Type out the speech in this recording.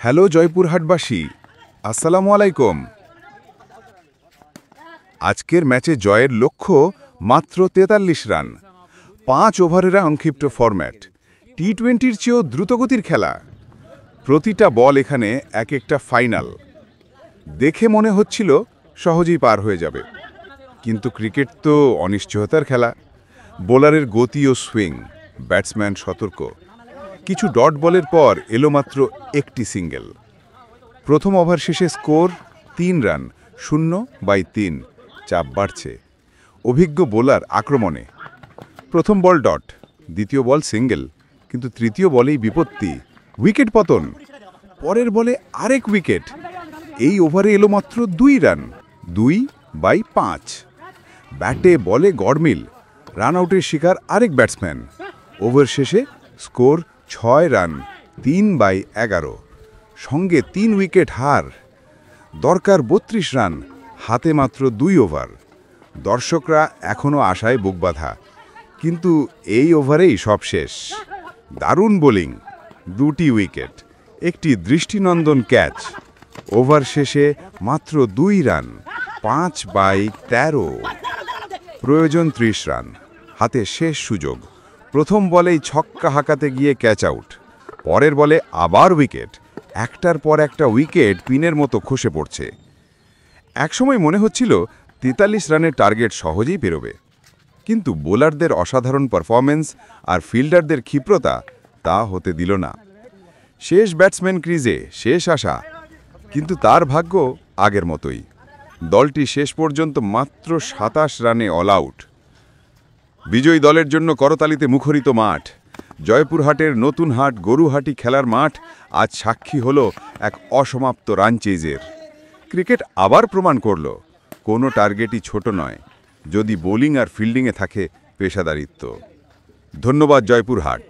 Hello জয়পুরহাটবাসী, আসসালামু আলাইকুম। আজকের ম্যাচে জয়ের লক্ষ্য মাত্র ৪৩ রান, ৫ ওভারের সংক্ষিপ্ত ফরম্যাট, টি-20-র চেয়েও দ্রুতগতির খেলা। প্রতিটা বল এখানে এক একটা ফাইনাল। দেখে মনে হচ্ছিল সহজেই পার হয়ে যাবে, কিন্তু ক্রিকেট তো অনিশ্চয়তার খেলা। বোলারের গতি ও সুইং, ব্যাটসম্যান সতর্ক। কিছু ডট বলের পর এলো মাত্র একটি সিঙ্গেল। প্রথম ওভার শেষে স্কোর ৩ রান, 0/3। চাপ বাড়ছে। অভিজ্ঞ বোলার আক্রমণে। প্রথম বল ডট, দ্বিতীয় বল সিঙ্গেল, কিন্তু তৃতীয় বলেই বিপত্তি, উইকেট পতন। পরের বলে আরেক উইকেট। এই ওভারে এলো মাত্র ২ রান, 2/5। ব্যাটে বলে গড়মিল, রান আউটের শিকার আরেক ব্যাটসম্যান। ওভার শেষে স্কোর ৬ রান, ৩/১১। সঙ্গে ৩ উইকেট হার। দরকার ৩২ রান, হাতে মাত্র ২ ওভার। দর্শকরা এখনও আশায় বুক বাঁধা, কিন্তু এই ওভারেই সব শেষ। দারুণ বোলিং, ২টি উইকেট, একটি দৃষ্টিনন্দন ক্যাচ। ওভার শেষে মাত্র ২ রান, ৫/১৩। প্রয়োজন ৩০ রান, হাতে শেষ সুযোগ। প্রথম বলেই ছক্কা হাঁকাতে গিয়ে ক্যাচ আউট। পরের বলে আবার উইকেট। একটার পর একটা উইকেট পিনের মতো খসে পড়ছে। একসময় মনে হচ্ছিল ৪৩ রানের টার্গেট সহজেই পেরোবে, কিন্তু বোলারদের অসাধারণ পারফরমেন্স আর ফিল্ডারদের ক্ষিপ্রতা তা হতে দিল না। শেষ ব্যাটসম্যান ক্রিজে, শেষ আশা, কিন্তু তার ভাগ্য আগের মতোই। দলটি শেষ পর্যন্ত মাত্র ২৭ রানে অল আউট। বিজয়ী দলের জন্য করতালিতে মুখরিত মাঠ। জয়পুরহাটের নতুন হাট গরুহাটি খেলার মাঠ আজ সাক্ষী হল এক অসমাপ্ত রান চেজের। ক্রিকেট আবার প্রমাণ করল, কোনো টার্গেটই ছোট নয়, যদি বোলিং আর ফিল্ডিংয়ে থাকে পেশাদারিত্ব। ধন্যবাদ জয়পুরহাট।